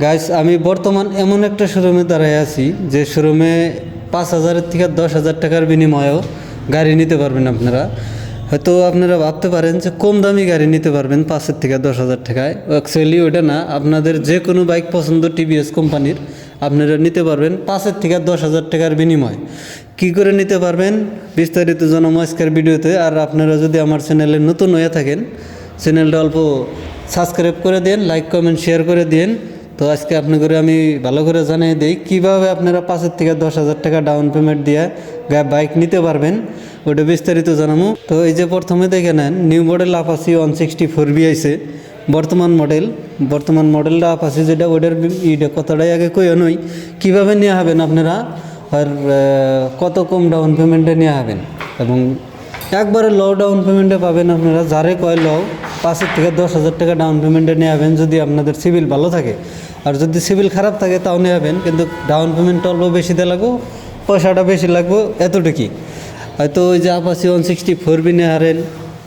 Guys, আমি বর্তমান এমন একটা শোরুমে দাঁড়ায় আছি যে শোরুমে 5,000 থেকে 10,000 টাকার বিনিময়েও গাড়ি নিতে পারবেন আপনারা। হয়তো আপনারা ভাবতে পারেন যে কম দামি গাড়ি নিতে পারবেন 5 থেকে 10,000 টাকায়। অ্যাকচুয়ালি ওটা না, আপনাদের যে কোনো বাইক পছন্দ টিভিএস কোম্পানির আপনারা নিতে পারবেন 5 থেকে 10,000 টাকার বিনিময়। কী করে নিতে পারবেন বিস্তারিত জানাবো আজকের ভিডিওতে। আর আপনারা যদি আমার চ্যানেলে নতুন হয়ে থাকেন, চ্যানেলটা অল্প সাবস্ক্রাইব করে দিন, লাইক কমেন্ট শেয়ার করে দিন। তো আজকে আপনাদের আমি ভালো করে জানিয়ে দিই কীভাবে আপনারা 5 থেকে 10,000 টাকা ডাউন পেমেন্ট দিয়ে বাইক নিতে পারবেন, ওটা বিস্তারিত জানাবো। তো এই যে প্রথমে দেখে নেন, নিউ মডেল আপাচি 164B আইছে বর্তমান মডেলটা আপাচি যেটা, ওটার কথাটাই আগে কই নই কীভাবে নেওয়া হবেন আপনারা, আর কত কম ডাউন পেমেন্টে নেওয়া হবেন, এবং একবারে লো ডাউন পেমেন্টে পাবেন আপনারা। যারে কয় লো 5 থেকে 10,000 টাকা ডাউন পেমেন্টে নিয়ে যাবেন যদি আপনাদের সিভিল ভালো থাকে। আর যদি সিভিল খারাপ থাকে তাও নিয়ে যাবেন, কিন্তু ডাউন পেমেন্টটা অল্প বেশি দিয়ে লাগবো, পয়সাটা বেশি লাগবো, এতটুকুই। হয়তো ওই যে আপাচি 164B নিয়ে হারেন।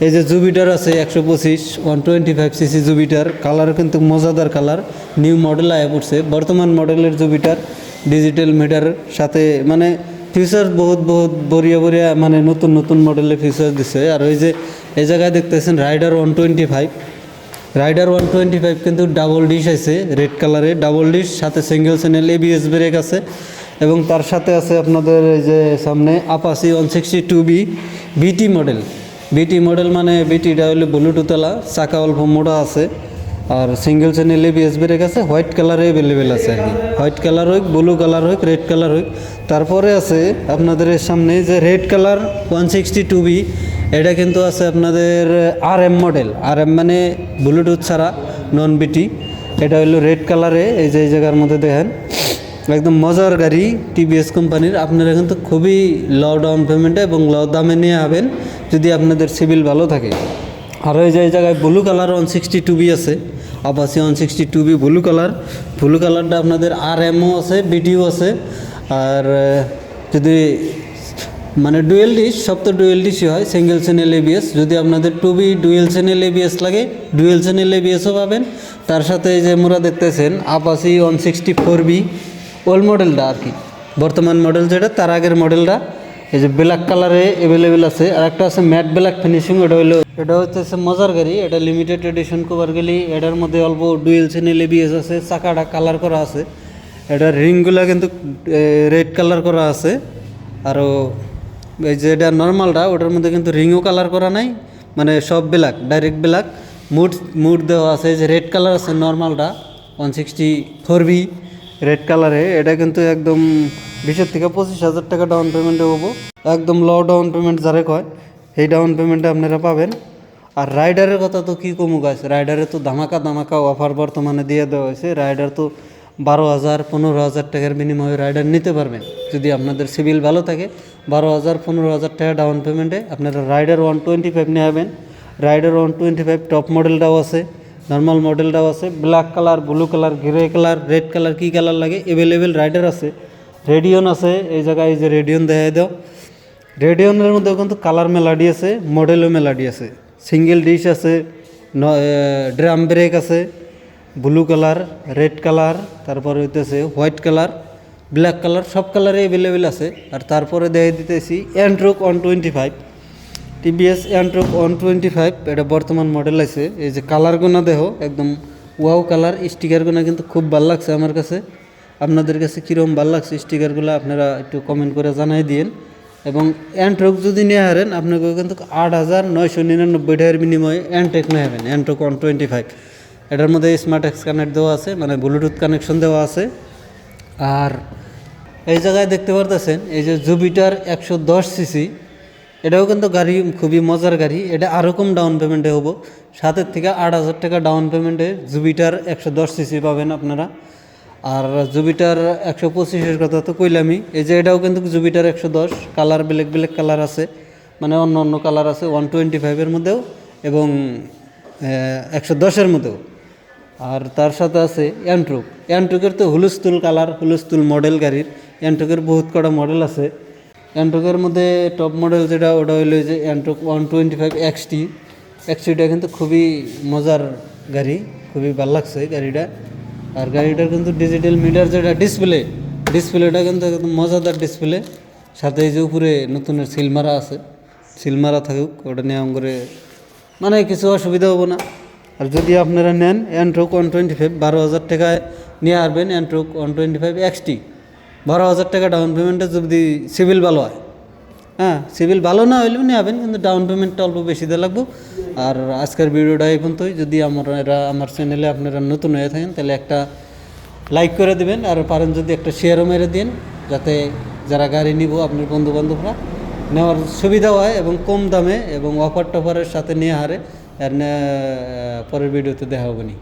এই যে জুপিটার আছে 125 125cc জুপিটার, কালার কিন্তু মজাদার কালার, নিউ মডেল আয়া পড়ছে বর্তমান মডেলের জুপিটার, ডিজিটাল মিটার সাথে, মানে ফিচার বহুত বড়িয়া মানে নতুন মডেলের ফিচার দিচ্ছে। আর ওই যে এই জায়গায় দেখতেছেন রাইডার 125 কিন্তু ডাবল ডিশ আছে, রেড কালারে ডাবল ডিশ, সাথে সিঙ্গেল চ্যানেল ABS ব্রেক আছে, এবং তার সাথে আছে আপনাদের এই যে সামনে আপাচি 162B বিটি মডেল, মানে বিটিটা হলো ব্লুটুথওয়ালা, চাকা অল্প মোটা আছে, আর সিঙ্গেল চ্যানেল ABS ব্রেক আছে, হোয়াইট কালারে অ্যাভেলেবেল আছে আর কি। হোয়াইট কালার হোক, ব্লু কালার হোক, রেড কালার হোক। তারপরে আছে আপনাদের সামনে যে রেড কালার 162B, এটা কিন্তু আছে আপনাদের RM মডেল, RM মানে ব্লুটুথ ছাড়া, নন বিটি। এটা হলো রেড কালারে, এই যে এই জায়গার মধ্যে দেখেন, একদম মজার গাড়ি টিভিএস কোম্পানির। আপনারা কিন্তু খুবই লো ডাউন পেমেন্টে এবং লো দামে নিয়ে যাবেন যদি আপনাদের সিভিল ভালো থাকে। আর ওই যে এই জায়গায় ব্লু কালার 162B আছে, আপাচি 162B ব্লু কালারটা আপনাদের RMও আছে, বিটিও আছে। আর যদি মানে ডুয়েল ডিশ, সব তো ডুয়েল ডিশই হয়, সিঙ্গেল চ্যানেল ABS। যদি আপনাদের 2B ডুয়েল চ্যানেল ABS লাগে, ডুয়েল চ্যানেল ABSও পাবেন। তার সাথে এই যে মোরা দেখতেছেন আপাচি 164B ওল্ড মডেলটা আর কি, বর্তমান মডেল যেটা, তার আগের মডেলটা এই যে ব্ল্যাক কালারে অ্যাভেলেবেল আছে। আর একটা আছে ম্যাট ব্ল্যাক ফিনিশিং, এটা হচ্ছে মজার গাড়ি, এটা লিমিটেড এডিশন কভার গেলি। এটার মধ্যে অল্প ডুয়েল চ্যানেল ABS আছে, চাকাটা কালার করা আছে, এটার রিংগুলা কিন্তু রেড কালার করা আছে। আরও এই যে এটা নর্মালটা, ওটার মধ্যে কিন্তু রিংও কালার করা নাই, মানে সব ব্ল্যাক, ডাইরেক্ট ব্ল্যাক। মুড দেওয়া আছে, যে রেড কালার আছে নর্মালটা 164B রেড কালারে। এটা কিন্তু একদম 20 থেকে 25,000 টাকা ডাউন পেমেন্টে হবো, একদম লো ডাউন পেমেন্ট যারে কয়, এই ডাউন পেমেন্টে আপনারা পাবেন। আর রাইডারের কথা তো কী কমু গাছ, রাইডারে তো ধামাকা অফার বর্তমানে দিয়ে দেওয়া হয়েছে। রাইডার তো 12,000 15,000 টাকার বিনিময়ে রাইডার নিতে পারবেন যদি আপনাদের সিভিল ভালো থাকে। 12,000 15,000 টাকা ডাউন পেমেন্টে আপনারা রাইডার 125 নিয়ে যাবেন। রাইডার 125 টপ মডেলটাও আছে, নর্মাল মডেলটাও আছে, black colour, blue colour, grey colour, red colour, কী কালার লাগে অ্যাভেলেবেল রাইডার আছে। রেডিয়ন আছে, এই জায়গায় এই যে রেডিয়ন দেখাই দাও, রেডিয়নের মধ্যেও কিন্তু কালার মেলাডি আছে, মডেলও মেলাডি আছে, সিঙ্গেল ডিশ আছে, ড্রাম ব্রেক আছে, ব্লু কালার, রেড কালার, তারপরে হইতেছে হোয়াইট কালার, ব্ল্যাক কালার, সব কালারে অ্যাভেলেবেল আছে। আর তারপরে দেখে দিতেছি এন্ট্রোক 125, টিভিএস এন্ট্রোক 125, এটা বর্তমান মডেল আছে। এই যে কালারগুলো দেখো, একদম ওয়াও কালার, স্টিকারগুলো কিন্তু খুব ভালো লাগছে আমার কাছে। আপনাদের কাছে কীরকম ভালো লাগছে স্টিকারগুলো আপনারা একটু কমেন্ট করে জানাই দিন। এবং এন্ট্রোক যদি নিয়ে হারেন আপনাকে কিন্তু 8,999 টাকার বিনিময়ে এন্ট্রোক নিয়ে যাবেন, এন্ট্রোক 125। এটার মধ্যে স্মার্ট এক্স কানেক্ট দেওয়া আছে, মানে ব্লুটুথ কানেকশন দেওয়া আছে। আর এই জায়গায় দেখতে পারতেছেন এই যে জুপিটার 110cc, এটাও কিন্তু গাড়ি খুবই মজার গাড়ি। এটা আরও কম ডাউন পেমেন্টে হবো, 7 থেকে 8,000 টাকা ডাউন পেমেন্টে জুপিটার 110cc পাবেন আপনারা। আর জুপিটার 125-এর কথা তো কইলামই। এই যে এটাও কিন্তু জুপিটার 110, কালার ব্ল্যাক কালার আছে, মানে অন্য কালার আছে 125-এর মধ্যেও এবং 110-এর মধ্যেও। আর তার সাথে আছে এন্ট্রোকের তো হুলস্থুল কালার, হুলস্থুল মডেল গাড়ির। এন্ট্রোকের বহুত কটা মডেল আছে। এন্ট্রোকের মধ্যে টপ মডেল যেটা, ওটা হইলো যে এন্ট্রোক 125 XTটা কিন্তু খুবই মজার গাড়ি, খুবই ভালো লাগছে গাড়িটা। আর গাড়িটার কিন্তু ডিজিটাল মিটার যেটা ডিসপ্লেটা কিন্তু একদম মজাদার ডিসপ্লে, সাথে এই যে উপরে নতুনের সিল মারা আছে, সিল মারা থাকুক, ওটা নিয়ে করে মানে কিছু অসুবিধা হবো না। আর যদি আপনারা নেন অ্যান্ট্রোক 125 12,000 টাকায় নিয়ে আসবেন, অ্যান্ট্রোক 125 XT 12,000 টাকা ডাউন পেমেন্টে, যদি সিভিল ভালো হয়। হ্যাঁ, সিভিল ভালো না হইলেও নিয়ে যাবেন, কিন্তু ডাউন পেমেন্টটা অল্প বেশি দেওয়া লাগবে। আর আজকের ভিডিওটা এই পর্যন্তই। যদি আমার চ্যানেলে আপনারা নতুন হয়ে থাকেন তাহলে একটা লাইক করে দিবেন, আর পারেন যদি একটা শেয়ারও মেরে দিন, যাতে যারা গাড়ি নিব আপনার বন্ধুবান্ধবরা নেওয়ার সুবিধা হয় এবং কম দামে এবং অফার টফারের সাথে নিয়ে হারে। আর পরের ভিডিওতে দেখা হবে নি।